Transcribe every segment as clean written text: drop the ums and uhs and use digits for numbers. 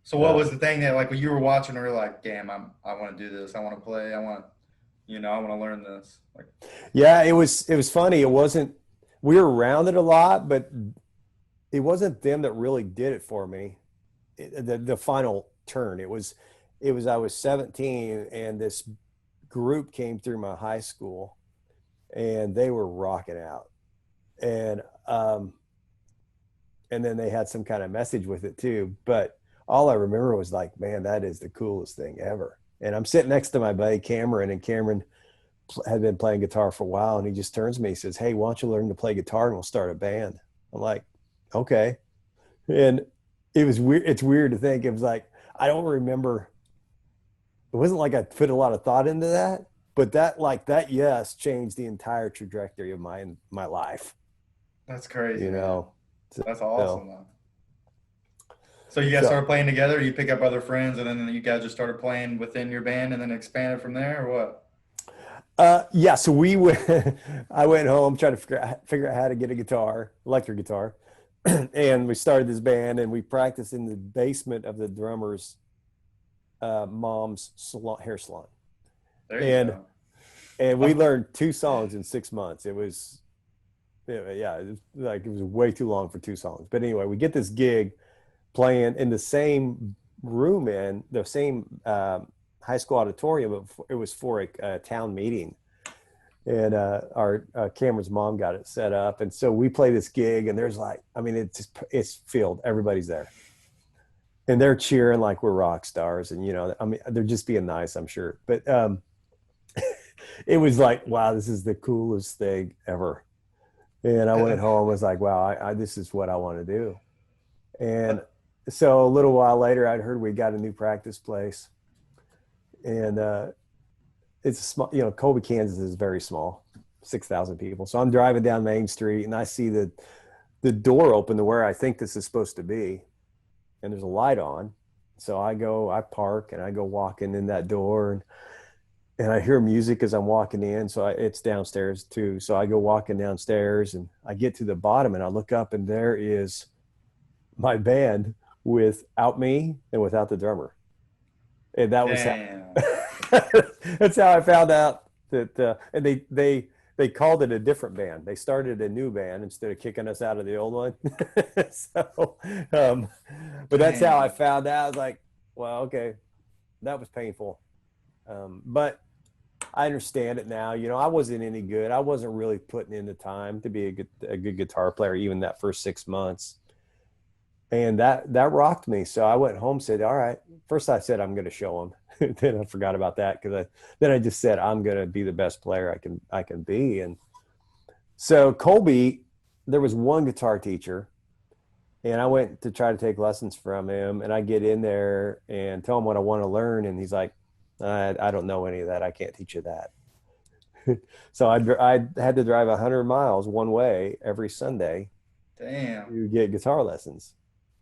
So what was the thing that like when you were watching, or like, damn, I want to do this. I want to play. I want to learn this. Like, Yeah, it was funny. It wasn't we were around it a lot, but it wasn't them that really did it for me. The final turn. It was I was 17 and this group came through my high school and they were rocking out. And and then they had some kind of message with it too. But all I remember was like, man, that is the coolest thing ever. And I'm sitting next to my buddy Cameron, and Cameron had been playing guitar for a while, and he just turns to me and says, "Hey, why don't you learn to play guitar and we'll start a band?" I'm like, "Okay." And it was weird. It's weird to think. It was like I don't remember. It wasn't like I put a lot of thought into that, but that yes changed the entire trajectory of my life. that's crazy, You man. know. That's So awesome, though. So you guys so started playing together. You pick up other friends, and then you guys just started playing within your band, and then expanded from there, or what? yeah, so we went. I went home trying to figure out how to get a guitar, electric guitar, and we started this band, and we practiced in the basement of the drummer's mom's hair salon, There you and go. and we Oh, learned 2 songs in 6 months. It was yeah, it was way too long for 2 songs. But anyway, we get this gig playing in the same room in the same high school auditorium, but it was for a town meeting, and our Cameron's mom got it set up, and so we play this gig, and there's like, I mean, it's filled, everybody's there, and they're cheering like we're rock stars, and I mean, they're just being nice, I'm sure, but it was like, wow, this is the coolest thing ever. And I went home, was like, wow, this is what I want to do. And so a little while later, I'd heard we got a new practice place, and it's a small, Colby, Kansas is very small, 6,000 people. So I'm driving down Main Street and I see the door open to where I think this is supposed to be, and there's a light on. So I park and I go walking in that door, and I hear music as I'm walking in. So it's downstairs too. So I go walking downstairs and I get to the bottom and I look up and there is my band without me and without the drummer. And that was how damn. that's how I found out that and they called it a different band. They started a new band instead of kicking us out of the old one. So um but that's how I Dang. found out. I was like, well, okay, that was painful. But I understand it now. I wasn't any good. I wasn't really putting in the time to be a good guitar player, even that first 6 months. And that rocked me. So I went home, said, all right. First I said, I'm going to show them. Then I forgot about that because then I just said, I'm going to be the best player I can be. And so Colby, there was one guitar teacher, and I went to try to take lessons from him, and I get in there and tell him what I want to learn. And he's like, I don't know any of that. I can't teach you that. So I had to drive 100 miles one way every Sunday Damn. to get guitar lessons.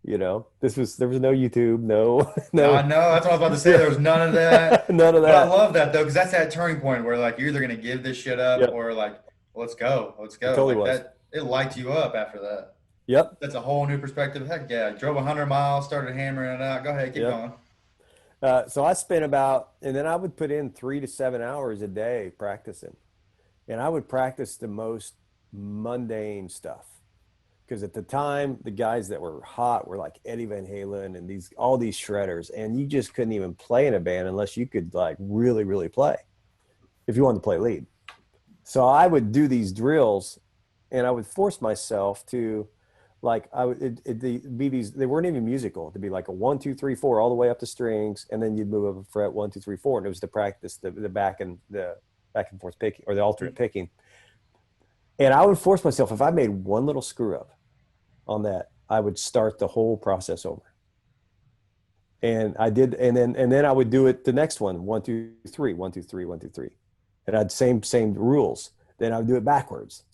There was no YouTube, no, I no, know. That's what I was about to say. There was none of that. none of But I that. love that though, because that's that turning point where like you're either gonna give this shit up Yep. or like, let's go, let's It go. totally Like was. that, it lights you up after that. Yep. That's a whole new perspective. Heck yeah. I drove 100 miles, started hammering it out. Go ahead, keep Yep. going. So I spent and then I would put in 3 to 7 hours a day practicing. And I would practice the most mundane stuff. Because at the time, the guys that were hot were like Eddie Van Halen and all these shredders. And you just couldn't even play in a band unless you could like really, really play if you wanted to play lead. So I would do these drills and I would force myself to like I would be these, they weren't even musical, to be like a 1 2 3 4 all the way up the strings, and then you'd move up a fret 1 2 3 4, and it was to practice the back and forth picking or the alternate picking. And I would force myself, if I made one little screw up on that, I would start the whole process over. And I did, and then I would do it the next one, 1 2 3 1 2 3 1 2 3, and I'd same rules. Then I would do it backwards,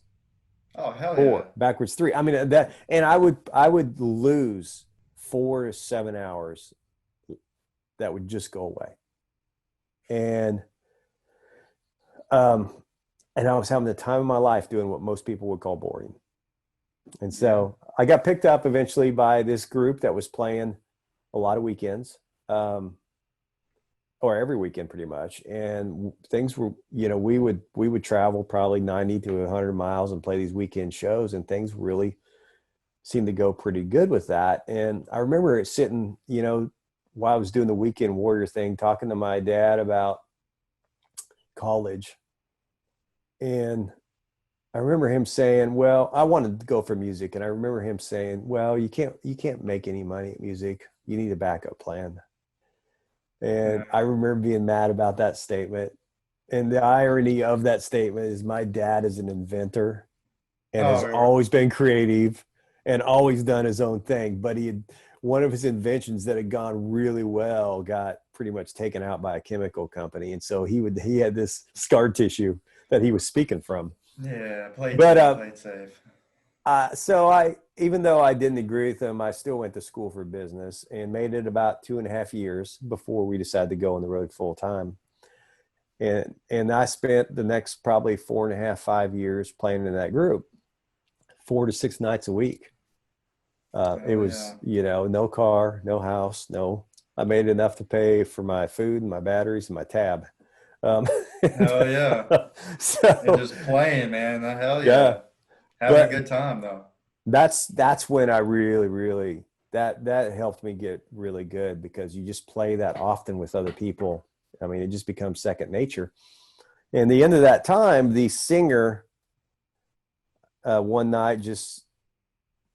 Oh hell yeah. four, backwards three. I mean that, and I would lose 4 to 7 hours that would just go away. And um, and I was having the time of my life doing what most people would call boring. And Yeah. so I got picked up eventually by this group that was playing a lot of weekends, or every weekend pretty much. And things were, we would travel probably 90 to 100 miles and play these weekend shows, and things really seemed to go pretty good with that. And I remember sitting, while I was doing the weekend warrior thing, talking to my dad about college. And I remember him saying, well, I wanted to go for music. And I remember him saying, well, you can't make any money at music. You need a backup plan. And I Yeah. remember being mad about that statement. And the irony of that statement is my dad is an inventor and has Oh, always been creative and always done his own thing. But one of his inventions that had gone really well got pretty much taken out by a chemical company. And so he had this scar tissue that he was speaking from. yeah. Played But safe, played safe. so even though I didn't agree with him, I still went to school for business and made it about 2.5 years before we decided to go on the road full time. And I spent the next probably 4.5, 5 years playing in that group, 4 to 6 nights a week. It Oh was, yeah. no car, no house, no. I made enough to pay for my food and my batteries and my tab. Um, Hell yeah. And so just playing, man. Hell yeah, yeah. Having a but good time though. that's when I really that helped me get really good, because you just play that often with other people. I mean, it just becomes second nature. And the end of that time, the singer one night just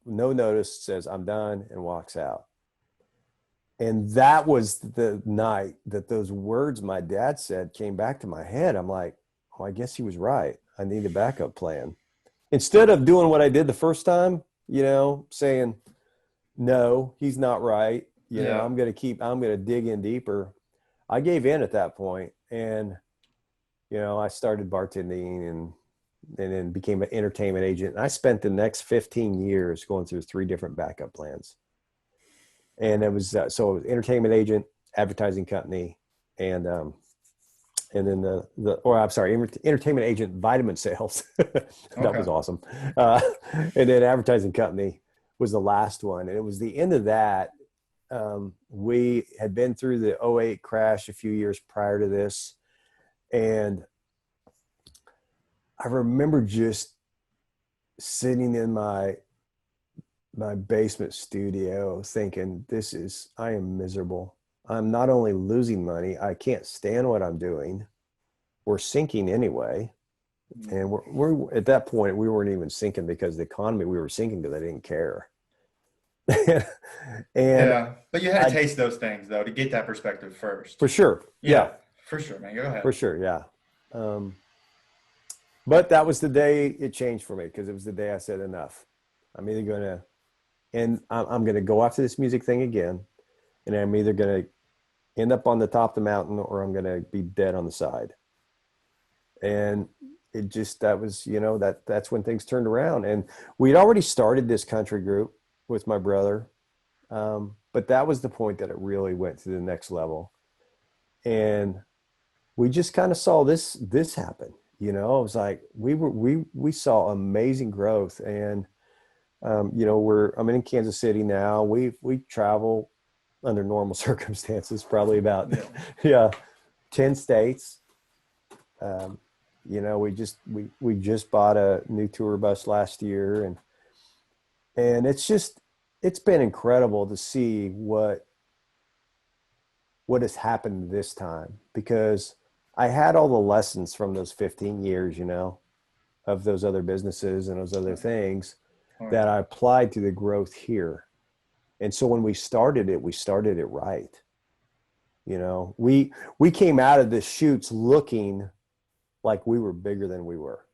no notice says, I'm done, and walks out. And that was the night that those words my dad said came back to my head. I'm like, oh, I guess he was right. I need a backup plan. Instead of doing what I did the first time, saying, no, he's not right. Yeah. I'm going to dig in deeper. I gave in at that point, and, I started bartending and then became an entertainment agent. And I spent the next 15 years going through 3 different backup plans. And it was, so it was entertainment agent, advertising company, and, then I'm sorry, entertainment agent, vitamin sales. That was Okay. awesome. Uh, and then advertising company was the last one. And it was the end of that. We had been through the '08 crash a few years prior to this. And I remember just sitting in my basement studio thinking, I am miserable. I'm not only losing money, I can't stand what I'm doing. We're sinking anyway. And we're at that point, we weren't even sinking because the economy, we were sinking because I didn't care. And Yeah. But you had to I, taste those things though to get that perspective first. for sure. Yeah, Yeah. For sure, man. Go for ahead. sure. Yeah. Um, but that was the day it changed for me, because it was the day I said enough. I'm either going to, and I'm going to go after this music thing again. And I'm either going to end up on the top of the mountain, or I'm going to be dead on the side. And that was, that's when things turned around. And we'd already started this country group with my brother. But that was the point that it really went to the next level. And we just kind of saw this happen. It was like we saw amazing growth. And I'm in Kansas City now. We travel under normal circumstances, probably about Yeah. yeah, 10 states. Um, we just bought a new tour bus last year, and it's been incredible to see what has happened this time, because I had all the lessons from those 15 years, of those other businesses and those other things Oh that yeah. I applied to the growth here. And so when we started it right. We came out of the chutes looking like we were bigger than we were.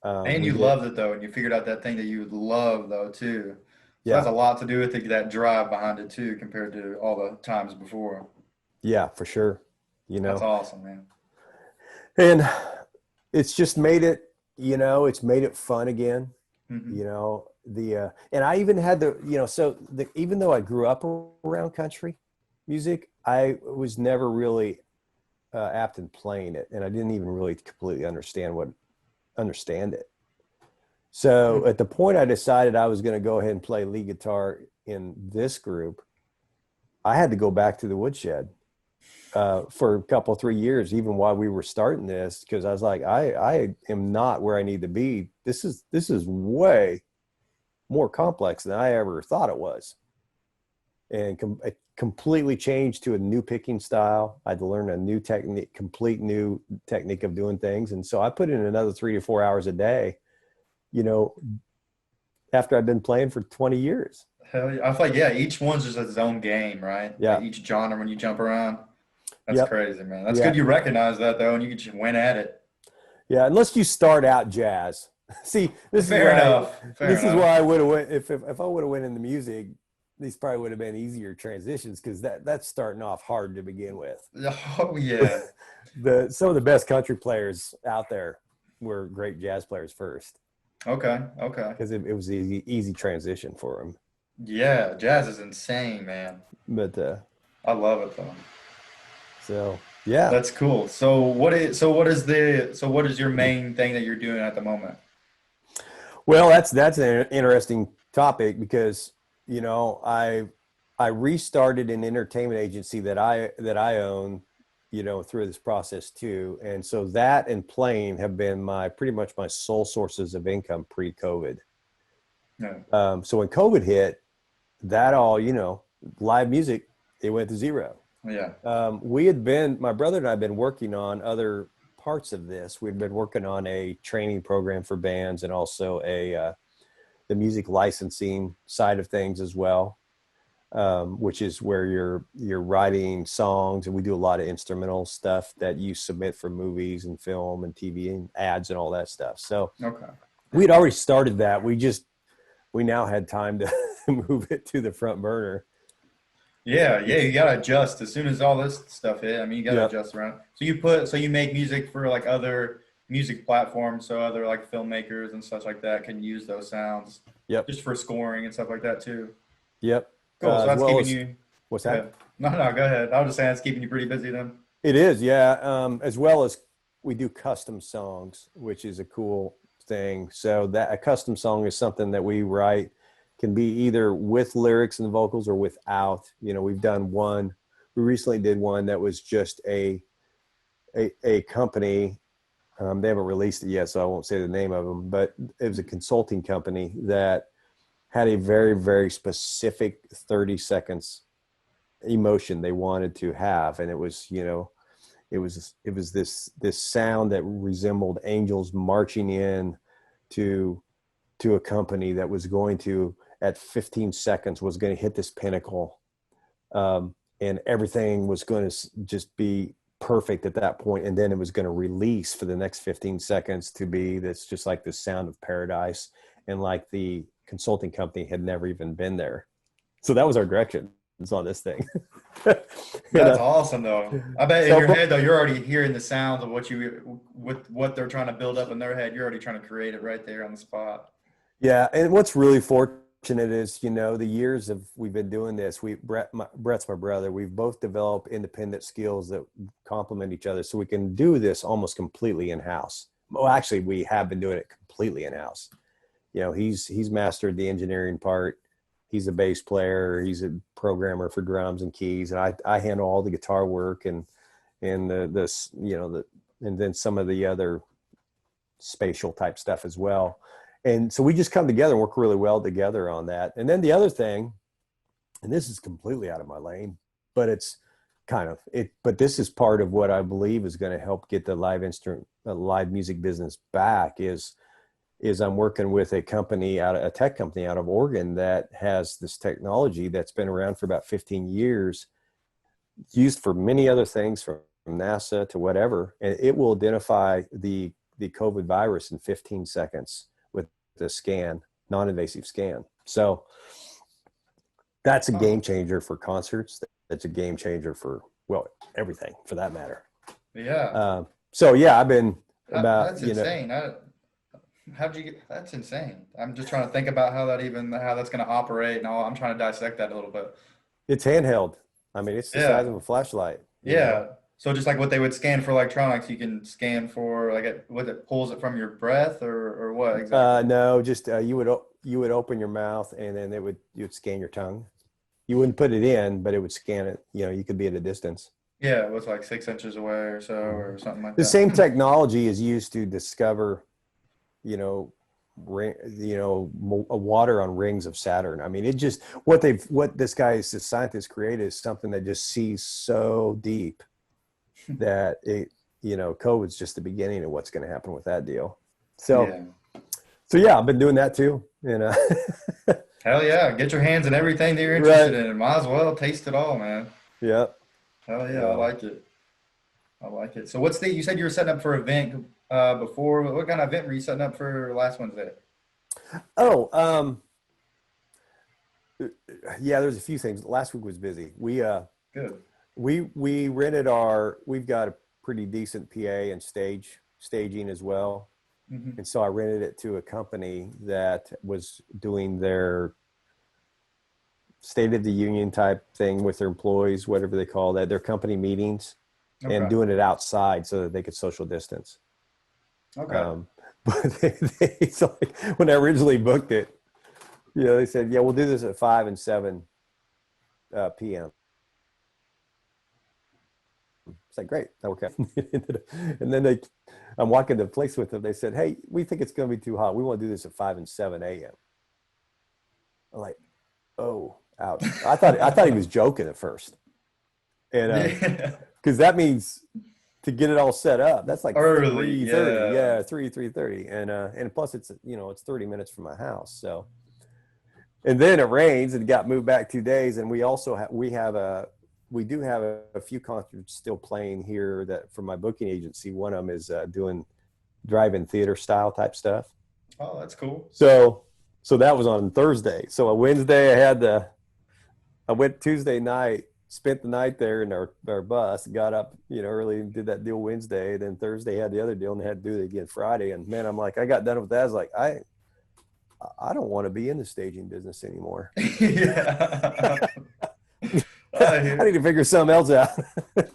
And We you did. loved it though, and you figured out that thing that you would love though too. So that's Yeah. a lot to do with that drive behind it too, compared to all the times before. Yeah, for sure. You That's know, awesome, man. and it's just made it's made it fun again. Hmm. And I even had even though I grew up around country music, I was never really apt in playing it, and I didn't even really completely understand it. So at the point I decided I was going to go ahead and play lead guitar in this group, I had to go back to the woodshed for a couple, 3 years, even while we were starting this, because I was like, I am not where I need to be. This is way more complex than I ever thought it was, and it completely changed to a new picking style. I had to learn a new technique, complete new technique of doing things, and so I put in another 3 to 4 hours a day. You know, after I've been playing for 20 years. Hell yeah. I feel like, yeah, each one's just its own game, right? Like Yeah. each genre when you jump around. That's Yep. crazy, man. That's Yeah. good you recognize that though, and you can just win at it. Yeah. Unless you start out jazz. See, this is Fair why enough. Fair enough. I would have went if I would have went into music, these probably would have been easier transitions because that's starting off hard to begin with. Oh yeah. The some of the best country players out there were great jazz players first Okay. Okay. because it was easy transition for them. Yeah, jazz is insane, man. But I love it though. so yeah. That's cool. So what is your main thing that you're doing at the moment? Well, that's an interesting topic because I restarted an entertainment agency that I own, through this process too, and so that and playing have been my pretty much my sole sources of income pre-COVID. Yeah. So when COVID hit, that all live music, it went to zero. Yeah. My brother and I had been working on other parts of this. We'd been working on a training program for bands and also the music licensing side of things as well, which is where you're writing songs, and we do a lot of instrumental stuff that you submit for movies and film and TV and ads and all that stuff. So Okay. we had already started that. We now had time to move it to the front burner. Yeah, yeah, It's you gotta adjust as soon as all this stuff hit. I mean, you gotta yeah, adjust around. So you make music for like other music platforms, so other like filmmakers and such like that can use those sounds yep, just for scoring and stuff like that too. yep. Cool. So As that's well keeping as you. what's Go that? ahead. No, no, go ahead. I was just saying it's keeping you pretty busy then. It is, yeah. As well as we do custom songs, which is a cool thing. So that a custom song is something that we write, can be either with lyrics and vocals or without. We've done one. We recently did one that was just a company. They haven't released it yet, so I won't say the name of them. But it was a consulting company that had a very, very specific 30 seconds emotion they wanted to have, and it was this sound that resembled angels marching in to a company that was going to, at 15 seconds, was going to hit this pinnacle, and everything was going to just be perfect at that point, and then it was going to release for the next 15 seconds to be this, just like the sound of paradise, and like the consulting company had never even been there. So that was our direction. It's on this thing. you That's know awesome though. I bet in so your head though, you're already hearing the sounds of with what they're trying to build up in their head. You're already trying to create it right there on the spot. Yeah, and what's really fortunate is, the years of we've been doing this. Brett's my brother. We've both developed independent skills that complement each other, so we can do this almost completely in house. Well, actually, we have been doing it completely in house. He's mastered the engineering part. He's a bass player. He's a programmer for drums and keys, and I handle all the guitar work and and then some of the other spatial type stuff as well. And so we just come together and work really well together on that. And then the other thing, and this is completely out of my lane, but it's kind of it, but this is part of what I believe is going to help get the live music business back is I'm working with a tech company out of Oregon that has this technology that's been around for about 15 years, used for many other things from NASA to whatever. And it will identify the COVID virus in 15 seconds with the scan, non-invasive scan. So that's a Oh, game changer for concerts. That's a game changer for, well, everything for that matter. yeah. So yeah, I've been That's insane. How'd you get? That's insane. I'm just trying to think about how that's going to operate and all. I'm trying to dissect that a little bit. it's handheld. I mean, it's the size Yeah. of a flashlight. Yeah. So just like what they would scan for electronics, you can scan for like what it pulls it from your breath or what exactly? No, just you would open your mouth and then you'd scan your tongue. You wouldn't put it in, but it would scan it. You know, you could be at a distance. Yeah, it was like 6 inches away or so, Mhm. or something like The that. same technology is used to discover, you know, water on rings of Saturn. I mean, it just what this guy's the scientist created is something that just sees so deep that it, COVID's just the beginning of what's going to happen with that deal. So, Yeah. so yeah, I've been doing that too. Hell yeah. Get your hands in everything that you're interested Right. in. Might as well taste it all, man. Yeah. Hell yeah, I So, like it. I like it. So you said you were setting up for an event before. What kind of event were you setting up for last Wednesday? oh, yeah, there's a few things. Last week was busy. Good. We we've got a pretty decent PA and staging as well. Hmm. And so I rented it to a company that was doing their State of the Union type thing with their employees, whatever they call that, their company meetings, and Okay. doing it outside so that they could social distance. Okay. Um, but it's like when I originally booked it, they said, yeah, we'll do this at 5 and 7 p.m. It's like, great, that worked out. And then I'm walking the place with them. They said, hey, we think it's going to be too hot. We want to do this at 5 and 7 a.m. I'm like, oh, ouch. I thought he was joking at first. And Yeah. because that means to get it all set up, that's like Early. 3:30. Yeah. Yeah, 3:30. And plus it's 30 minutes from my house. So, and then it rains and got moved back 2 days. And we also we do have a few concerts still playing here that from my booking agency. One of them is doing drive-in theater style type stuff. Oh, that's cool. So that was on Thursday. So on Wednesday I went Tuesday night, spent the night there in our bus, got up, early and did that deal Wednesday. Then Thursday had the other deal and had to do it again Friday. And man, I'm like, I got done with that. I was like, I don't want to be in the staging business anymore. Yeah. I I hear. need to figure something else out.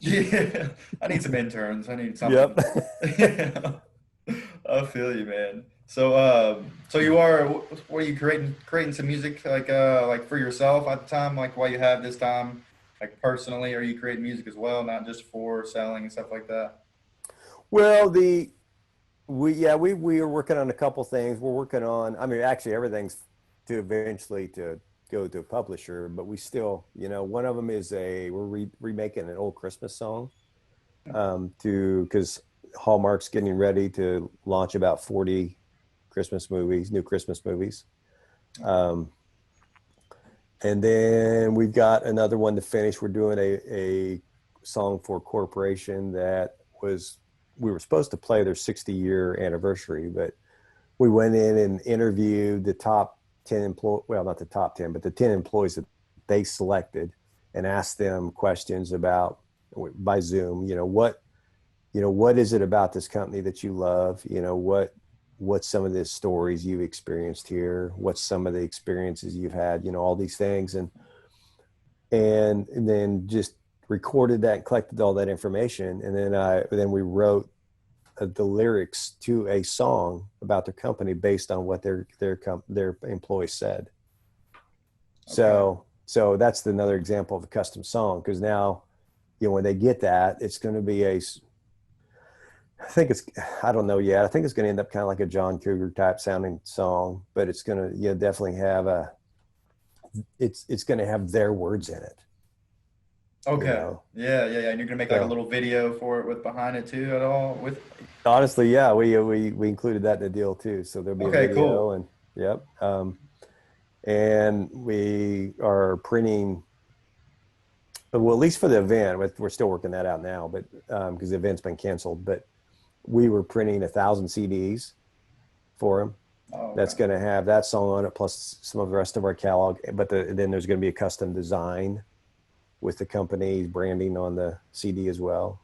Yeah. I need some interns. I need Yep. something. Yeah. I feel you, man. So what are you creating some music like for yourself at the time, like while you have this time, like personally, are you creating music as well, not just for selling and stuff like that? Well, we are working on a couple things. We're working on, I mean, actually everything's to eventually to go to a publisher, but we still, one of them is we're remaking an old Christmas song, because Hallmark's getting ready to launch about 40 new Christmas movies. Okay. Um, and then we've got another one to finish. We're doing a song for a corporation that we were supposed to play their 60-year anniversary, but we went in and interviewed the top 10 employees, well, not the top 10, but the 10 employees that they selected, and asked them questions about, by Zoom, what is it about this company that you love? What's some of the stories you've experienced here? What's some of the experiences you've had? All these things, and then just recorded that and collected all that information, and then we wrote the lyrics to a song about their company based on what their employees said. Okay. So that's another example of a custom song, because now, when they get that, it's going to be I don't know yet. I think it's going to end up kind of like a John Cougar type sounding song, but it's going to, definitely have it's going to have their words in it, you Okay. know? Yeah. And you're gonna make like a So little video for it with behind it too at all with. honestly, yeah, we included that in the deal too. So there'll be a Okay, video, cool. and yep. And we are printing, well, at least for the event, we're still working that out now, but because the event's been canceled, but we were printing 1,000 CDs for them. Oh, That's okay. going to have that song on it, plus some of the rest of our catalog. But then there's going to be a custom design with the company's branding on the CD as well.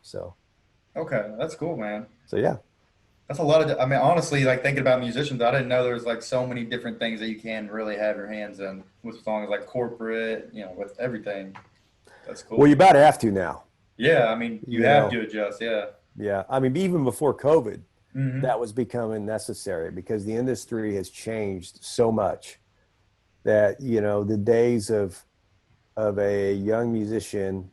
Okay, that's cool, man. So yeah. That's a lot of, I mean, honestly, like thinking about musicians, I didn't know there was like so many different things that you can really have your hands in with songs like corporate, with everything. That's Well, you cool. about have to now. Yeah, I mean, you You have know, to adjust. Yeah. yeah. I mean, even before COVID, Hmm. that was becoming necessary because the industry has changed so much that the days of of a young musician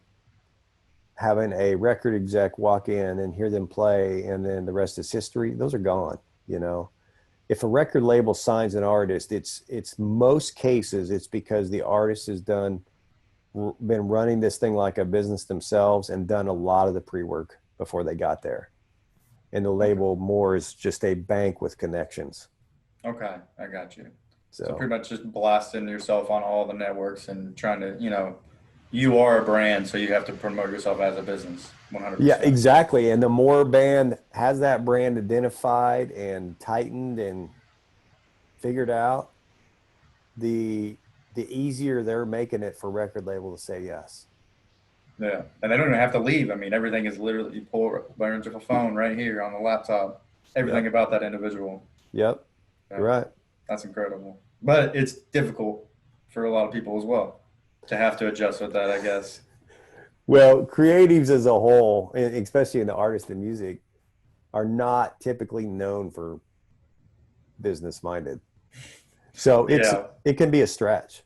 having a record exec walk in and hear them play, and then the rest is history. Those are gone. You know, if a record label signs an artist, it's most cases it's because the artist has been running this thing like a business themselves and done a lot of the pre-work before they got there. And the Okay. label more is just a bank with connections. Okay, I got you. So So pretty much just blasting yourself on all the networks and trying to, you are a brand, so you have to promote yourself as a business, yeah, 100%. exactly. And the more a band has that brand identified and tightened and figured out, the the easier they're making it for record label to say yes. Yeah, and they don't even have to leave. I mean, everything is literally you pull burns of a phone right here on the laptop. Everything Yep. about that individual. Yep. You're Yeah, right. that's incredible. But it's difficult for a lot of people as well to have to adjust with that, I guess. Well, creatives as a whole, and especially in the artist and music, are not typically known for business minded. So Yeah, it can be a stretch,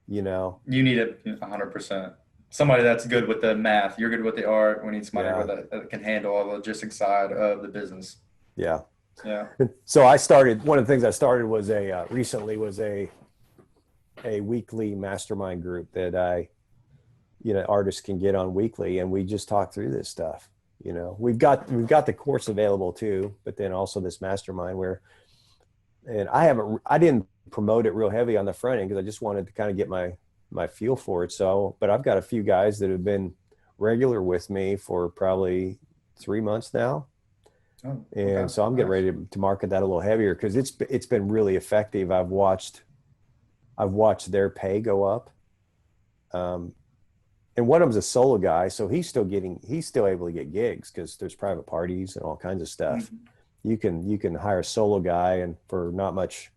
you know. you need it 100%. Somebody that's good with the math. You're good with the art. We need somebody with Yeah. that can handle all the logistics side of the business. Yeah. Yeah. So I started, one of the things I started was recently was a weekly mastermind group that artists can get on weekly, and we just talk through this stuff. You know, we've got the course available too, but then also this mastermind where, and I didn't promote it real heavy on the front end because I just wanted to kind of get my feel for it. So, but I've got a few guys that have been regular with me for probably 3 months now. Oh, okay. And so I'm getting Nice. ready to market that a little heavier because it's been really effective. I've watched their pay go up. Um, and one of them's a solo guy, so he's still able to get gigs because there's private parties and all kinds of stuff. Mhm. You can hire a solo guy and for not much,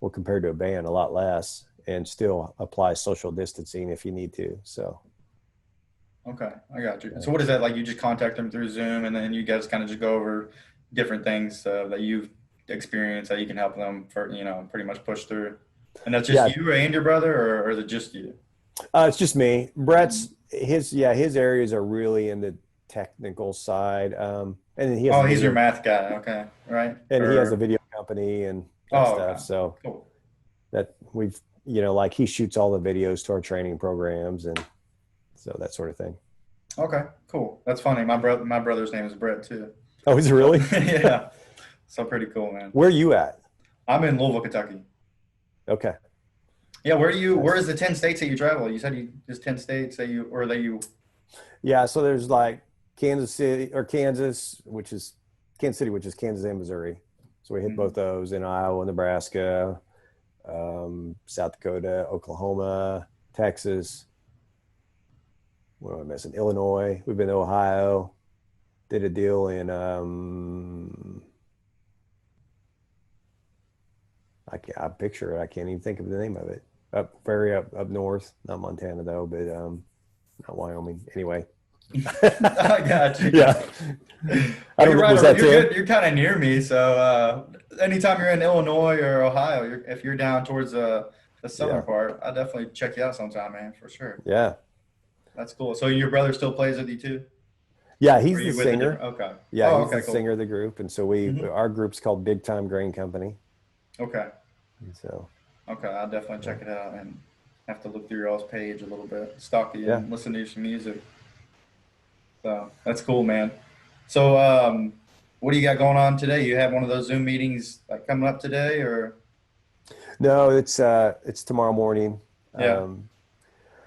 well, compared to a band, a lot less, and still apply social distancing if you need to. So Okay, I got you. yeah, So what is that like? You just contact them through Zoom, and then you guys kind of just go over different things that you've experienced that you can help them for, pretty much push through. And that's just yeah, you and your brother, or is it just you? it's just me. Mhm. His areas are really in the technical side, and then Oh, he's your math guy. Okay, right? he has a Or video company and that oh, stuff. okay, So cool. that we've like he shoots all the videos to our training programs and so that sort of thing. Okay, cool. That's funny. My brother's name is Brett too. Oh, is it So really? yeah, so pretty cool, man. Where are you at? I'm in Louisville, Kentucky. Okay. Yeah, where Nice. is the 10 states that you travel? You said there's 10 states that you. Yeah, so there's like Kansas City or Kansas City, which is Kansas and Missouri. So we hit both Mhm. those in Iowa, Nebraska, South Dakota, Oklahoma, Texas. What am I missing? Illinois. We've been to Ohio. Did a deal in I picture it. I can't even think of the name of it. Up north, not Montana though, but not Wyoming. Anyway. I got you. Yeah. I Well, don't you're know. right. Was that You're 10? good. You're kind of near me. So anytime you're in Illinois or Ohio, if you're down towards the southern Yeah. part, I definitely check you out sometime, man, for sure. Yeah. That's cool. So your brother still plays with you too? Yeah, Or are he's the you with a different? singer. Okay. Yeah, Oh, he's the okay, cool. singer of the group. And so Hmm. our group's called Big Time Grain Company. Okay. And so, Okay. I'll definitely yeah. check it out and have to look through your all's page a little bit, stalk you Yeah. and listen to some music. So that's cool, man. So, what do you got going on today? You have one of those Zoom meetings like coming up today, or No, it's tomorrow morning. yeah? Um,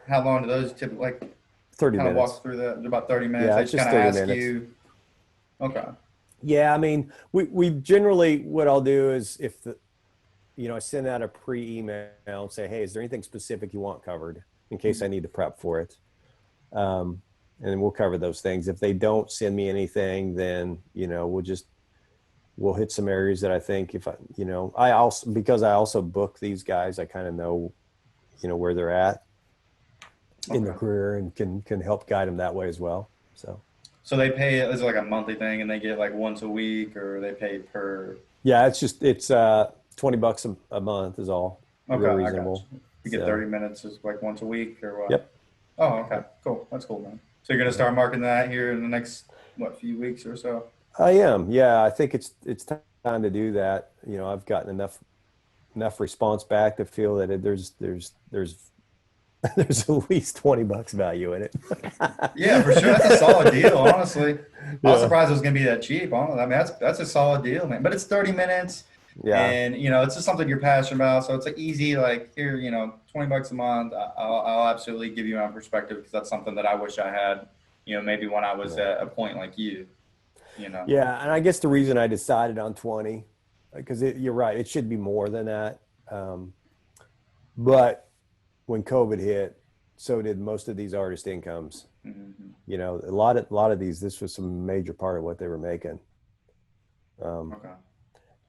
How long do those typically like? 30 Kind of walk minutes. through that. About 30 minutes. Yeah, They it's just kind just of 30 ask minutes. you. Okay. Yeah, I mean, we generally what I'll do is if I send out a pre-email and say, hey, is there anything specific you want covered in case I Mhm. need to prep for it? And then we'll cover those things. If they don't send me anything, then we'll hit some areas that I think if I also because I also book these guys, I kind of know where they're at in their Okay. career and can help guide them that way as well. So So they pay it's like a monthly thing, and they get like once a week, or they pay per. yeah, it's $20 a month is all Okay, real I got reasonable. you. You get So 30 minutes is like once a week, or what? yep, Oh, okay, cool. That's cool, man. So you're gonna Yeah. start marketing that here in the next what few weeks or so? I am. Yeah, I think it's time to do that. I've gotten enough response back to feel that there's there's at least $20 value in it. Yeah, for sure. That's a solid deal, honestly. I was Yeah. surprised it was gonna be that cheap. Honestly. I mean, that's a solid deal, man. But it's 30 minutes, Yeah. and it's just something you're passionate about. So it's like easy, like here, $20 a month. I'll absolutely give you my perspective because that's something that I wish I had. Maybe when I was Yeah. at a point like you. You know. Yeah, and I guess the reason I decided on 20, because you're right, it should be more than that. Um, but when COVID hit, so did most of these artist incomes. Hmm. A lot of these, this was some major part of what they were making. Um, Okay.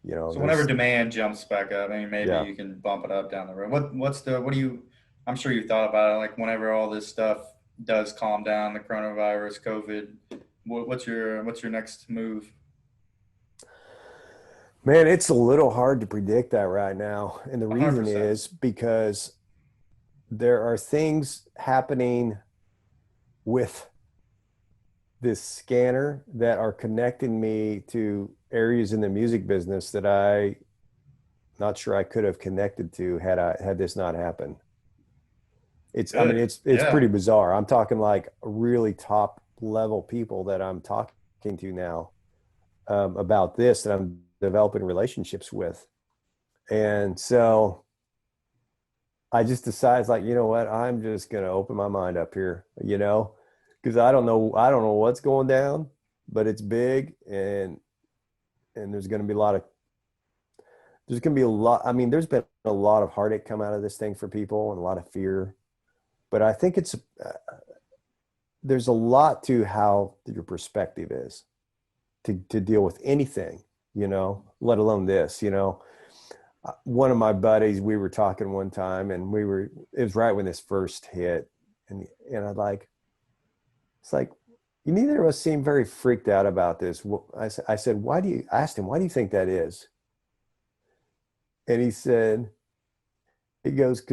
you know, So whenever there's demand jumps back up, I mean, maybe yeah. you can bump it up down the road. What do you? I'm sure you thought about it. Like whenever all this stuff does calm down, the coronavirus, COVID, what's your next move? Man, it's a little hard to predict that right now. And the reason 100%. is because there are things happening with this scanner that are connecting me to areas in the music business that I not sure I could have connected to had this not happened. I mean, Good. it's Yeah. pretty bizarre. I'm talking like really top level people that I'm talking to now about this that I'm developing relationships with. And so I just decided, like, you know what, I'm just gonna open my mind up here, because I don't know what's going down, but it's big, and there's gonna be a lot. I mean, there's been a lot of heartache come out of this thing for people and a lot of fear, but I think there's a lot to how your perspective is to deal with anything, let alone this. One of my buddies, we were talking one time, and it was right when this first hit, and it's like, you neither of us seem very freaked out about this. I said, I asked him, why do you think that is? And he goes,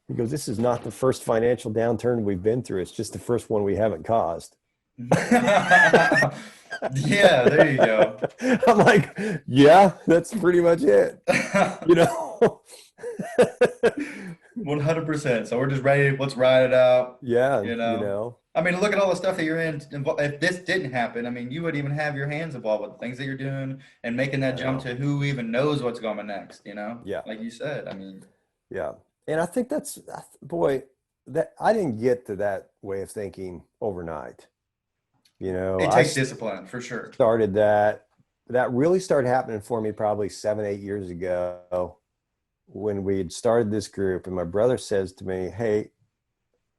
this is not the first financial downturn we've been through. It's just the first one we haven't caused. Yeah, there you go. I'm like, yeah, that's pretty much it. You know? 100%. So we're just ready. Let's ride it out. Yeah, You know. I mean, look at all the stuff that you're in. If this didn't happen, I mean, you wouldn't even have your hands involved with the things that you're doing and making that I jump know. to who even knows what's going next. Yeah, Like you said. I mean, yeah. And I think boy, that I didn't get to that way of thinking overnight. it I takes discipline for sure. started that really started happening for me probably 7, 8 years ago when we had started this group. And my brother says to me, hey,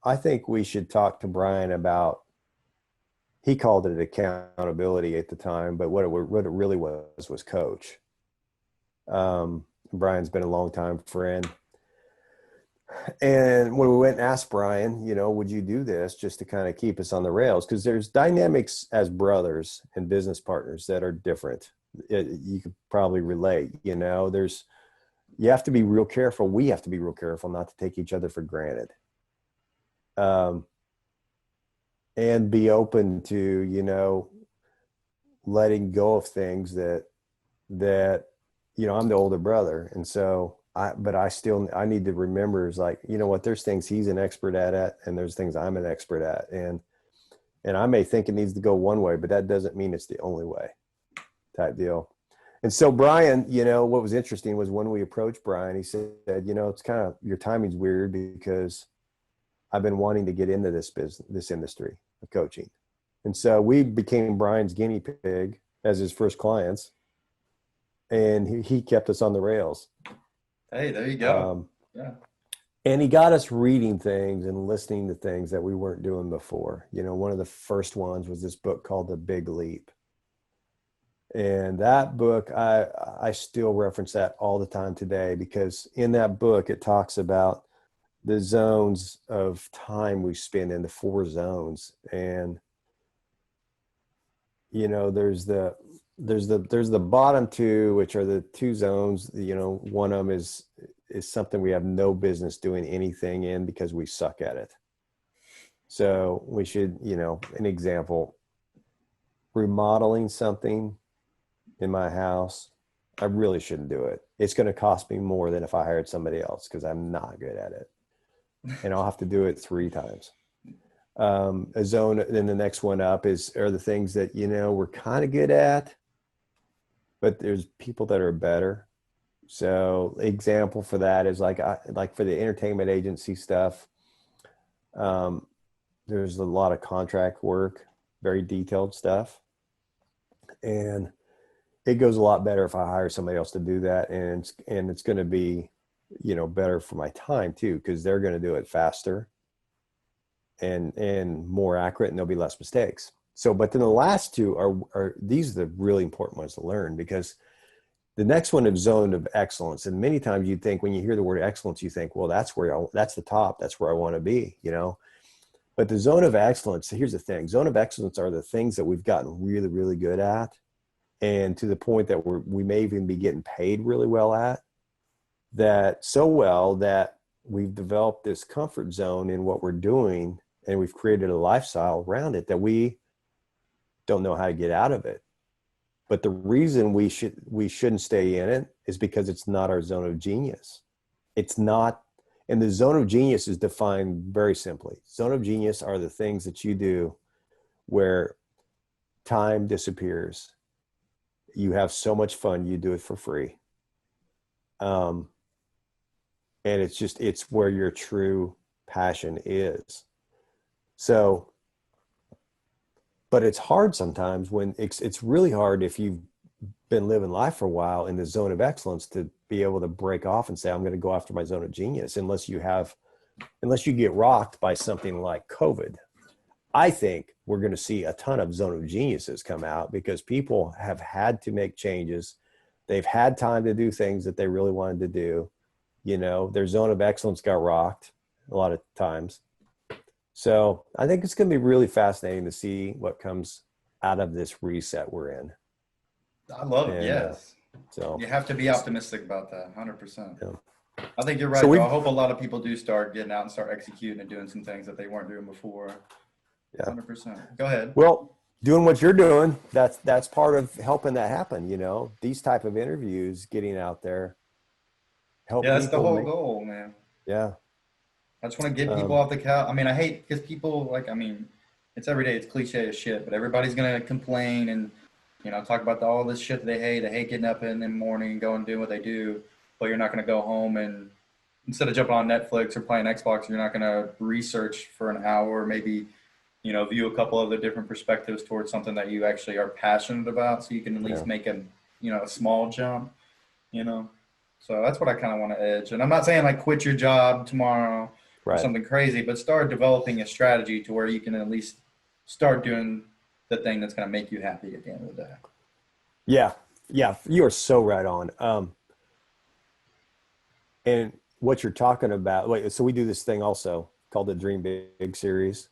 I think we should talk to Brian about, he called it accountability at the time, but what it really was coach. Brian's been a long time friend. And when we went and asked Brian, would you do this just to kind of keep us on the rails? Because there's dynamics as brothers and business partners that are different. You could probably relate, you have to be real careful. We have to be real careful not to take each other for granted. And be open to, letting go of things that I'm the older brother, and so I need to remember, is like, what, there's things he's an expert at, and there's things I'm an expert at, and I may think it needs to go one way, but that doesn't mean it's the only way, type deal. And so Brian, what was interesting was when we approached Brian, he said, it's kind of, your timing's weird because I've been wanting to get into this industry of coaching. And so we became Brian's guinea pig as his first clients, and he kept us on the rails. Hey, there you go. Um, Yeah. and he got us reading things and listening to things that we weren't doing before. One of the first ones was this book called The Big Leap. And that book, I still reference that all the time today, because in that book, it talks about the zones of time we spend in, the 4 zones. And, there's the bottom two, which are the 2 zones. One of them is something we have no business doing anything in because we suck at it. So we should, an example, remodeling something in my house, I really shouldn't do it. It's going to cost me more than if I hired somebody else because I'm not good at it. And I'll have to do it 3 times. A zone, then the next one up are the things that, we're kind of good at, but there's people that are better. So example for that is like for the entertainment agency stuff, um, there's a lot of contract work, very detailed stuff. And it goes a lot better if I hire somebody else to do that. And it's going to be, better for my time too, because they're going to do it faster and more accurate, and there'll be less mistakes. So, but then the last two are these are the really important ones to learn, because the next one is zone of excellence. And many times you think, when you hear the word excellence, you think, well, that's the top, that's where I want to be, but the zone of excellence, here's the thing, zone of excellence are the things that we've gotten really, really good at. And to the point that we may even be getting paid really well at that, so well that we've developed this comfort zone in what we're doing, and we've created a lifestyle around it that we don't know how to get out of it. But the reason we shouldn't stay in it is because it's not our zone of genius. It's not, and the zone of genius is defined very simply. Zone of genius are the things that you do where time disappears. You have so much fun, you do it for free. And it's where your true passion is. So, but it's hard sometimes when it's really hard if you've been living life for a while in the zone of excellence to be able to break off and say, I'm going to go after my zone of genius, unless you get rocked by something like COVID. I think we're going to see a ton of zone of geniuses come out because people have had to make changes. They've had time to do things that they really wanted to do. Their zone of excellence got rocked a lot of times. So I think it's going to be really fascinating to see what comes out of this reset we're in. I love it. And Yes. so You have to be optimistic about that. 100%. yeah. I think you're So right, though. I hope a lot of people do start getting out and start executing and doing some things that they weren't doing before. yeah. 100%. Go ahead. Well, doing what you're doing, that's part of helping that happen. These type of interviews, getting out there, help Yeah, that's the people whole make. goal, man. Yeah. I just want to get people Um, off the couch. I mean, I hate because people it's every day. It's cliche as shit, but everybody's gonna complain and talk about all this shit that they hate. They hate getting up in the morning and going and doing what they do. But you're not gonna go home and instead of jumping on Netflix or playing Xbox, you're not gonna research for an hour, maybe view a couple of the different perspectives towards something that you actually are passionate about, so you can at least yeah. make a small jump. You know. So that's what I kind of want to edge. And I'm not saying like quit your job tomorrow or Right. something crazy, but start developing a strategy to where you can at least start doing the thing that's going to make you happy at the end of the day. Yeah. Yeah. You are so right on. And what you're talking about, so we do this thing also called the Dream Big series.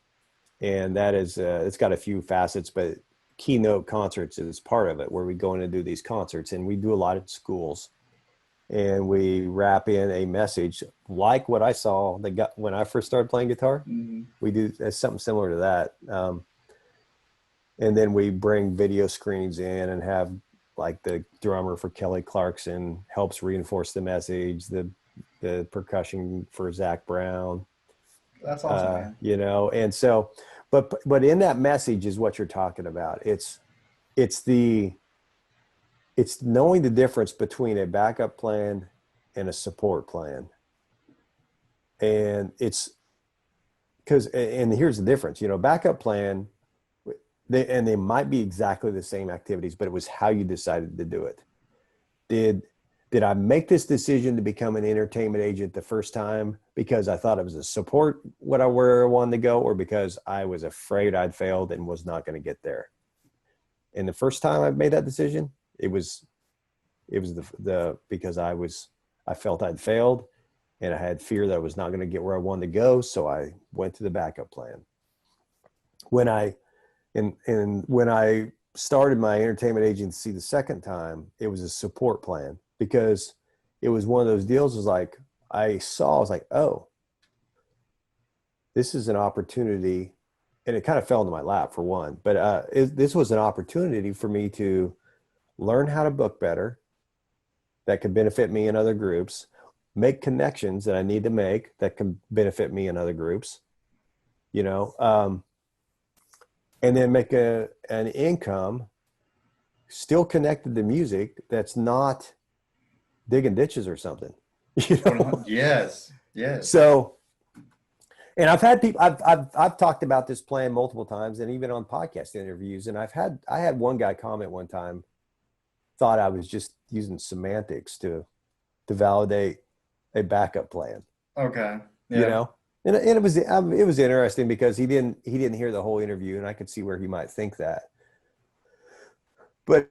And that is, it's got a few facets, but keynote concerts is part of it, where we go in and do these concerts, and we do a lot at schools, and we wrap in a message like what I saw when I first started playing guitar. Mm-hmm. We do something similar to that. And then we bring video screens in and have like the drummer for Kelly Clarkson helps reinforce the message, the percussion for Zach Brown, That's awesome, man. and so, but in that message is what you're talking about. It's knowing the difference between a backup plan and a support plan. And and here's the difference, backup plan, they might be exactly the same activities, but it was how you decided to do it. Did I make this decision to become an entertainment agent the first time because I thought it was a support where I wanted to go, or because I was afraid I'd failed and was not going to get there? And the first time I made that decision, it was the because I felt I'd failed, and I had fear that I was not going to get where I wanted to go, so I went to the backup plan. When I started my entertainment agency the second time, it was a support plan, because it was one of those deals. I was like, oh, this is an opportunity, and it kind of fell into my lap for one, but this was an opportunity for me to learn how to book better that could benefit me in other groups, make connections that I need to make that can benefit me in other groups, you know, and then make an income still connected to music that's not digging ditches or something, you know? Yes, yes. So, and I've had people, I've talked about this plan multiple times and even on podcast interviews. And I had one guy comment one time, thought I was just using semantics to validate a backup plan, Okay. you Yeah. know? And it was interesting because he didn't hear the whole interview, and I could see where he might think that. But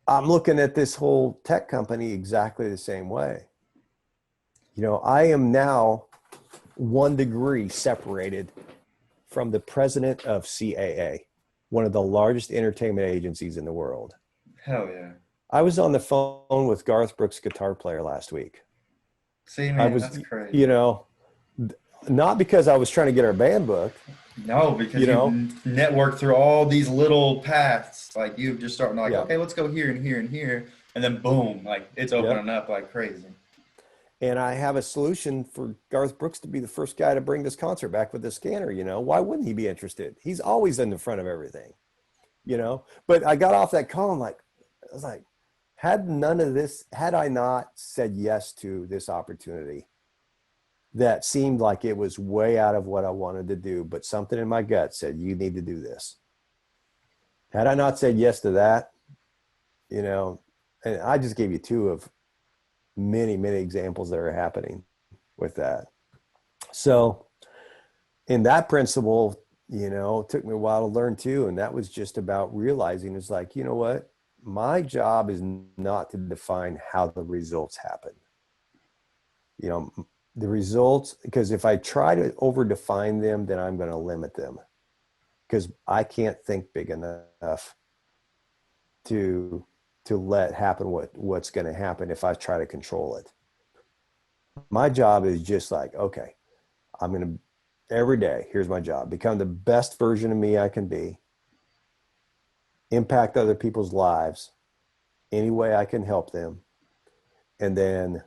I'm looking at this whole tech company exactly the same way. You know, I am now 1 degree separated from the president of CAA, one of the largest entertainment agencies in the world. Hell yeah. I was on the phone with Garth Brooks' guitar player last week. See, I man, was, that's crazy. you know, not because I was trying to get our band booked, No, you because you've know. networked through all these little paths. Like you've just starting like, Yeah. okay, let's go here and here and here, and then boom, like it's Yep. opening up like crazy. And I have a solution for Garth Brooks to be the first guy to bring this concert back with the scanner. You know, why wouldn't he be interested? He's always in the front of everything, you know. But I got off that call and like, I was like, had I not said yes to this opportunity that seemed like it was way out of what I wanted to do, but something in my gut said, you need to do this. Had I not said yes to that, you know, and I just gave you two of many, many examples that are happening with that. So, in that principle, you know, it took me a while to learn too. And that was just about realizing it's like, you know what? My job is not to define how the results happen. You know, the results, because if I try to over define them, then I'm going to limit them because I can't think big enough to let happen what's going to happen if I try to control it. My job is just like, okay, I'm going to every day, here's my job, become the best version of me I can be, impact other people's lives any way I can help them, and then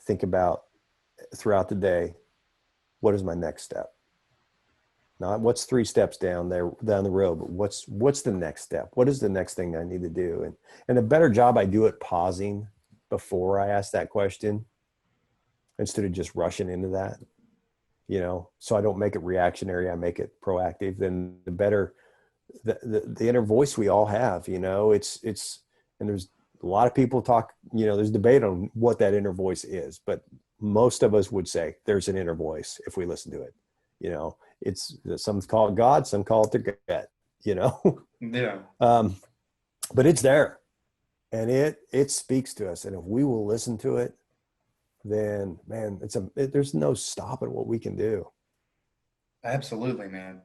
think about throughout the day, what is my next step? Not what's 3 steps down the road, but what's the next step? What is the next thing I need to do? And a better job I do at pausing before I ask that question instead of just rushing into that, you know, so I don't make it reactionary, I make it proactive. Then the better the inner voice we all have, you know, it's and there's a lot of people talk, you know, there's debate on what that inner voice is, but most of us would say there's an inner voice if we listen to it. You know, it's some call it God, some call it the gut, you know. Yeah. But it's there and it speaks to us. And if we will listen to it, then man, there's no stopping what we can do. Absolutely, man.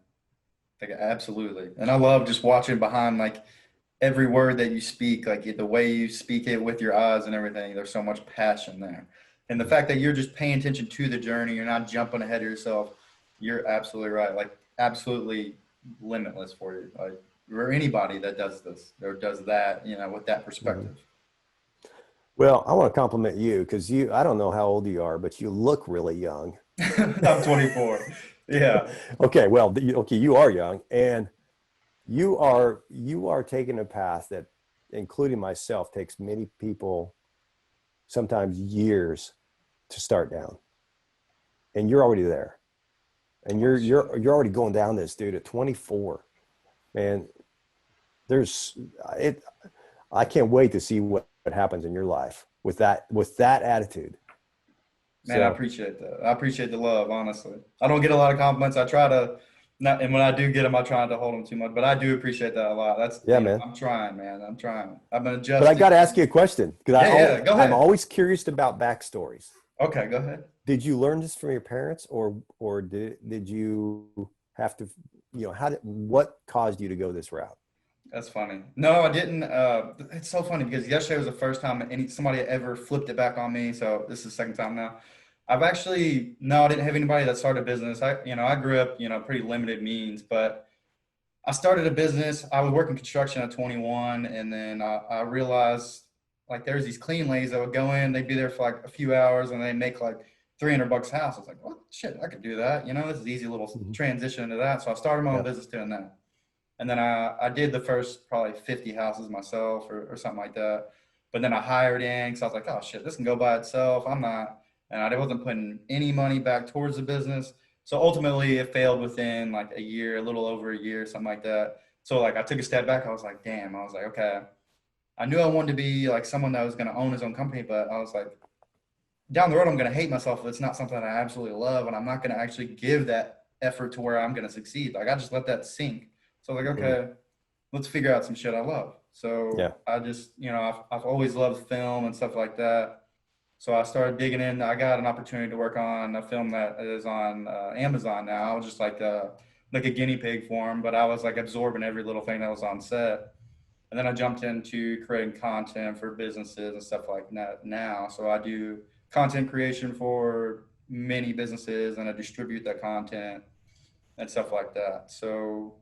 Like absolutely. And I love just watching behind like every word that you speak, like the way you speak it with your eyes and everything. There's so much passion there. And the fact that you're just paying attention to the journey, you're not jumping ahead of yourself. You're absolutely right. Like absolutely limitless for you. Like for anybody that does this or does that, you know, with that Mm-hmm. perspective. Well, I want to compliment you because I don't know how old you are, but you look really young. I'm 24. Yeah. Okay, well, okay, you are young, and you are taking a path that, including myself, takes many people sometimes years to start down, and you're already there, and Oh, you're already going down this, dude, at 24. Man, there's it. I can't wait to see what happens in your life with that attitude. man, I So appreciate that. I appreciate the love, honestly. I don't get a lot of compliments. I try to not, and when I do get them, I try not to hold them too much. But I do appreciate that a lot. That's, yeah, you know, man. I'm trying, man. I'm trying. I've been But I got adjusting. to ask you a question because Yeah, yeah. Go I'm ahead. always curious about backstories. Okay, go ahead. Did you learn this from your parents, or did you have to, you know, what caused you to go this route? That's funny. No, I didn't. It's so funny because yesterday was the first time somebody ever flipped it back on me. So this is the second time now. I've actually no, I didn't have anybody that started a business. I grew up, pretty limited means, but I started a business. I was working construction at 21, and then I realized like there's these clean ladies that would go in, they'd be there for like a few hours, and they make like $300 a house. I was like, well, shit, I could do that. This is an easy little Mhm. transition into that. So I started my own Yeah. business doing that. And then I did the first probably 50 houses myself or something like that. But then I hired in because I was like, oh shit, this can go by itself. I'm not, and I wasn't putting any money back towards the business. So ultimately it failed within like a year, a little over a year, something like that. So like I took a step back. I was like, damn, I was like, okay. I knew I wanted to be like someone that was going to own his own company, but I was like, down the road, I'm going to hate myself if it's not something that I absolutely love, and I'm not going to actually give that effort to where I'm going to succeed. Like I just let that sink. So like, Mhm. okay, let's figure out some shit I love. So Yeah. I just, I've always loved film and stuff like that. So I started digging in. I got an opportunity to work on a film that is on Amazon now. I was just like a guinea pig for him, but I was like absorbing every little thing that was on set. And then I jumped into creating content for businesses and stuff like that now. So I do content creation for many businesses, and I distribute that content and stuff like that. So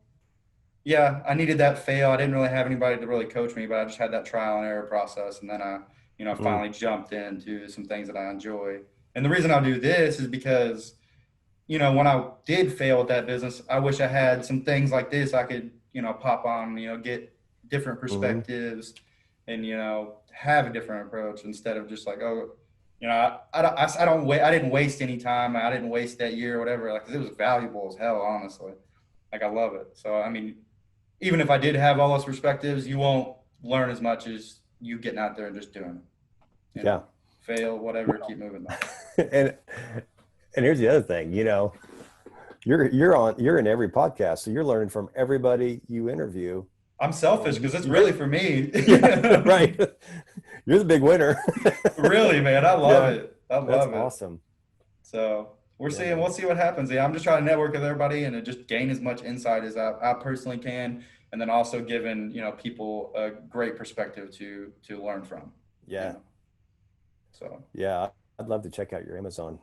yeah, I needed that fail. I didn't really have anybody to really coach me, but I just had that trial and error process. And then I, Mm. finally jumped into some things that I enjoy. And the reason I do this is because, when I did fail at that business, I wish I had some things like this I could, pop on, get different Mhm. perspectives and, have a different approach instead of just like, oh, I didn't waste any time. I didn't waste that year or whatever. Like, 'cause it was valuable as hell, honestly. Like, I love it. So, I mean, even if I did have all those perspectives, you won't learn as much as you getting out there and just doing it. Yeah. Fail, whatever, keep moving though. and and here's the other thing, you're in every podcast, so you're learning from everybody you interview, I'm selfish and because it's you're really for me. yeah, right. You're the big winner. Really, man, I love Yeah, it. I that's love it. awesome. So Yeah, man. we'll see what happens. Yeah, I'm just trying to network with everybody and to just gain as much insight as I personally can, and then also giving people a great perspective to learn from. You Yeah, know, so. yeah. I'd love to check out your Amazon.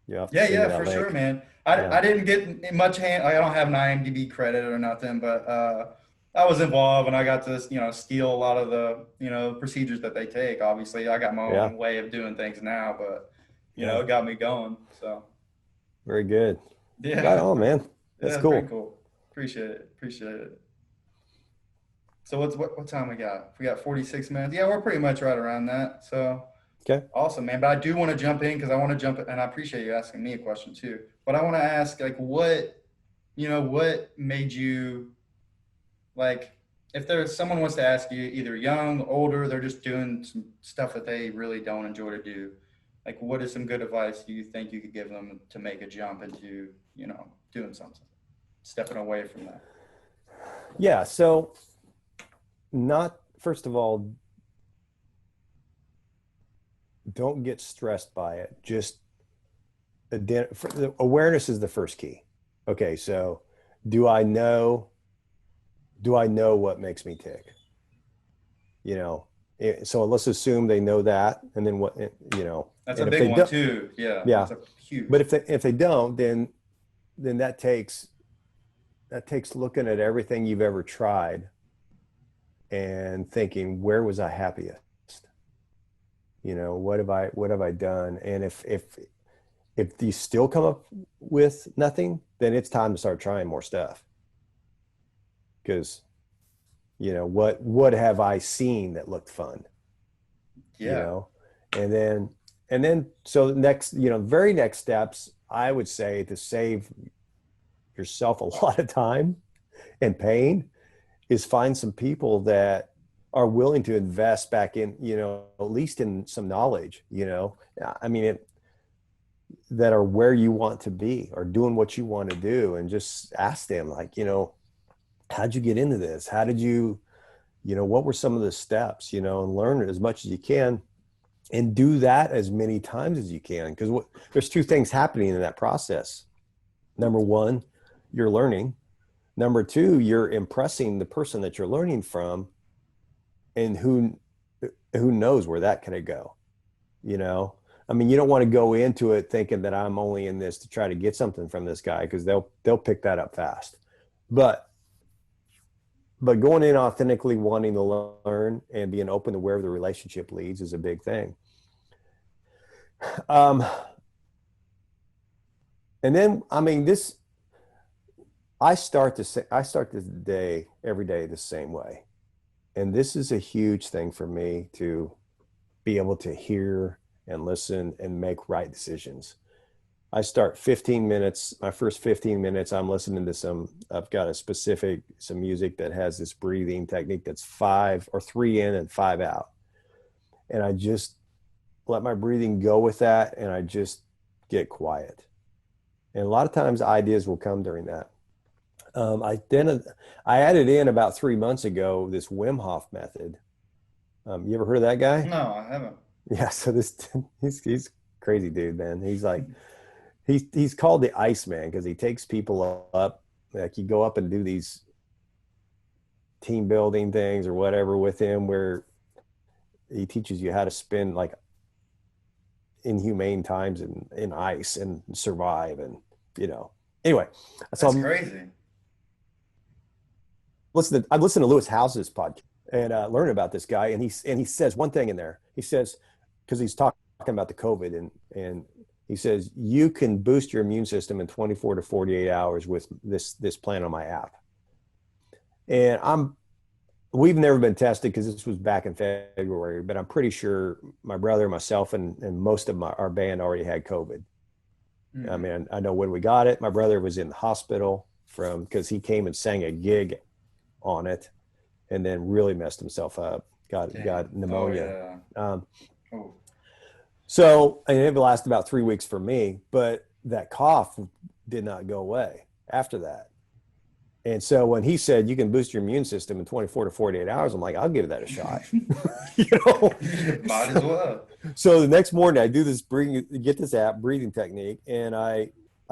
You have to Yeah, send me yeah, that for sure, link. man. Yeah. I didn't get much hand. Like, I don't have an IMDb credit or nothing, but I was involved and I got to steal a lot of the procedures that they take. Obviously, I got my Yeah. own way of doing things now, but Yeah. it got me going. So Very good. Right yeah, on, man. That's yeah, pretty cool. cool. Appreciate it. Appreciate it. So what time we got? We got 46 minutes. Yeah, we're pretty much right around that. So. Okay. Awesome, man. But I do want to jump in because I want to jump in, and I appreciate you asking me a question too. But I want to ask, like, what made you like, if there's someone wants to ask you, either young, older, they're just doing some stuff that they really don't enjoy to do. Like, what is some good advice do you think you could give them to make a jump into, doing something, stepping away from that? Yeah. So, not first of all, don't get stressed by it. Just awareness is the first key. Okay. So, do I know? Do I know what makes me tick? You know. So let's assume they know that, and then what? That's a And if big they one don't, too. Yeah, yeah. that's a huge. But if they don't, then that takes looking at everything you've ever tried and thinking, where was I happiest? What have I done? And if you still come up with nothing, then it's time to start trying more stuff. Because what have I seen that looked fun? You Yeah, know, and then so next, very next steps, I would say, to save yourself a lot of time and pain, is find some people that are willing to invest back in, at least in some knowledge, I mean, that are where you want to be or doing what you want to do, and just ask them, like, how'd you get into this? How did you, what were some of the steps, and learn as much as you can, and do that as many times as you can. Because there's two things happening in that process. Number one, you're learning. Number two, you're impressing the person that you're learning from, and who knows where that could go, you know? I mean, you don't want to go into it thinking that I'm only in this to try to get something from this guy, because they'll pick that up fast. But going in authentically wanting to learn and being open to where the relationship leads is a big thing. Um, and then, I mean, I start this day every day the same way. And this is a huge thing for me, to be able to hear and listen and make right decisions. I start 15 minutes, my first 15 minutes, I'm listening to I've got some music that has this breathing technique that's 3 in and 5 out. And I just let my breathing go with that. And I just get quiet. And a lot of times ideas will come during that. I added in about 3 months ago this Wim Hof method. You ever heard of that guy? No, I haven't. Yeah. So he's crazy dude, man. He's like, he's called the Iceman because he takes people up, like you go up and do these team building things or whatever with him, where he teaches you how to spend like inhumane times in ice and survive, and anyway. So That's crazy. I listened to Lewis House's podcast and learn about this guy, and he says one thing in there. He says, because he's talking about the COVID, and he says you can boost your immune system in 24 to 48 hours with this plan on my app. And we've never been tested because this was back in February, but I'm pretty sure my brother, myself, and most of our band already had COVID. Mm-hmm. I mean, I know when we got it, my brother was in the hospital because he came and sang a gig on it, and then really messed himself up. Got pneumonia. Oh, yeah. So, and it lasted about 3 weeks for me, but that cough did not go away after that. And so when he said you can boost your immune system in 24 to 48 hours, I'm like, I'll give that a shot. Might as well. So the next morning I do this get this app breathing technique, and I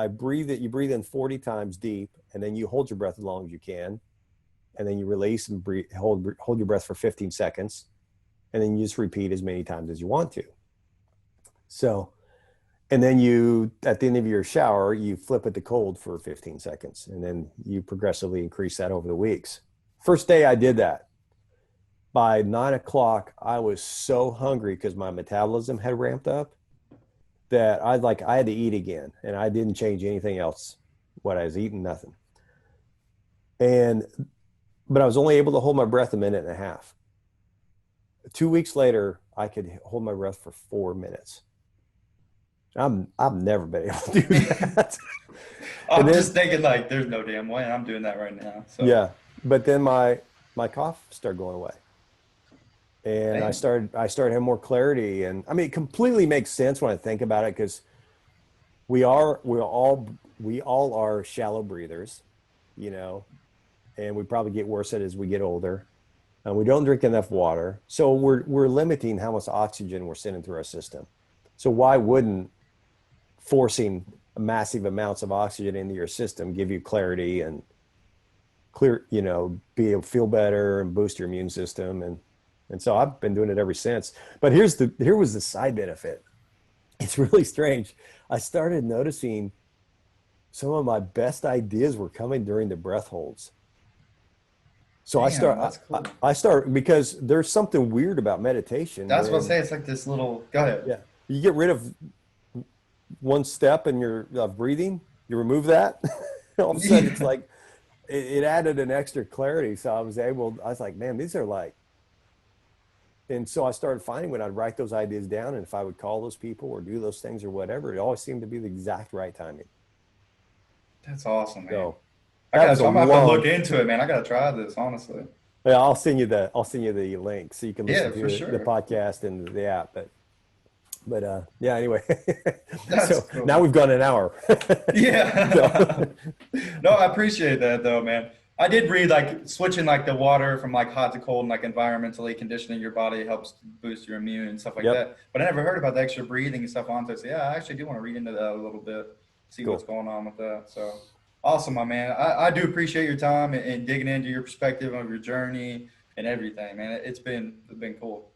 breathe it. You breathe in 40 times deep, and then you hold your breath as long as you can. And then you release and hold your breath for 15 seconds. And then you just repeat as many times as you want to. So, and then at the end of your shower, you flip it to cold for 15 seconds. And then you progressively increase that over the weeks. First day I did that. By 9 o'clock, I was so hungry because my metabolism had ramped up that I had to eat again. And I didn't change anything else. What I was eating, nothing. But I was only able to hold my breath a minute and a half. 2 weeks later, I could hold my breath for 4 minutes. I've never been able to do that. I'm just thinking like, there's no damn way I'm doing that right now. So. Yeah, but then my cough started going away, and I started having more clarity. And I mean, it completely makes sense when I think about it, because we all are shallow breathers, and we probably get worse at it as we get older. And we don't drink enough water. So we're limiting how much oxygen we're sending through our system. So why wouldn't forcing massive amounts of oxygen into your system give you clarity and be able to feel better and boost your immune system? And so I've been doing it ever since. But here was the side benefit. It's really strange. I started noticing some of my best ideas were coming during the breath holds. So I start because there's something weird about meditation. That's what I say. It's like this little, go ahead. Yeah. You get rid of one step in your breathing, you remove that. All of a sudden it's like, it added an extra clarity. So I was like, man, these are like, and so I started finding when I'd write those ideas down, and if I would call those people or do those things or whatever, it always seemed to be the exact right timing. That's awesome, man. So, I'm gonna have to look into it, man. I gotta try this, honestly. Yeah, I'll send you the link so you can listen to the podcast and the app. But yeah, anyway. So cool. Now we've gone an hour. Yeah. No, I appreciate that though, man. I did read like switching like the water from like hot to cold and like environmentally conditioning your body helps boost your immune and stuff like that. But I never heard about the extra breathing and stuff onto it. So yeah, I actually do want to read into that a little bit, see what's going on with that. So awesome, my man. I do appreciate your time and digging into your perspective of your journey and everything, man. It's been cool.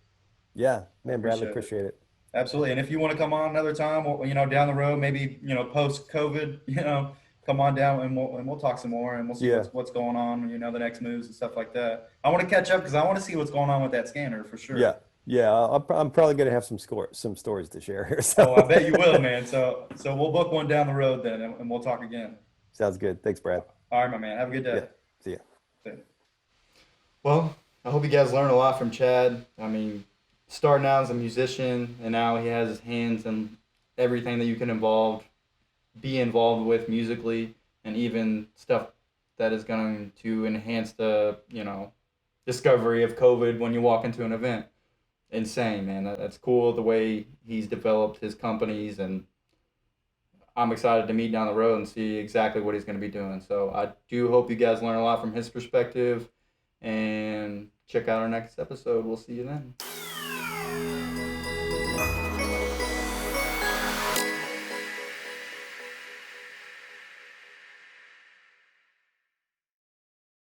Yeah, man, Bradley, appreciate it. Absolutely. And if you want to come on another time, down the road, maybe, post COVID, come on down and we'll talk some more and we'll see Yeah, what's going on, the next moves and stuff like that. I want to catch up because I want to see what's going on with that scanner for yeah, sure. yeah. I'm probably gonna have some stories to share here. Oh, I So bet you will, man. So we'll book one down the road then and we'll talk again. sounds good. Thanks, Brad. All right, my man. Have a good Yeah. day. See ya. See ya. Well, I hope you guys learned a lot from Chad. I mean, starting out as a musician and now he has his hands in everything that you can be involved with musically and even stuff that is going to enhance the, discovery of COVID when you walk into an event. Insane, man. That's cool the way he's developed his companies, and I'm excited to meet down the road and see exactly what he's going to be doing. So I do hope you guys learn a lot from his perspective and check out our next episode. We'll see you then.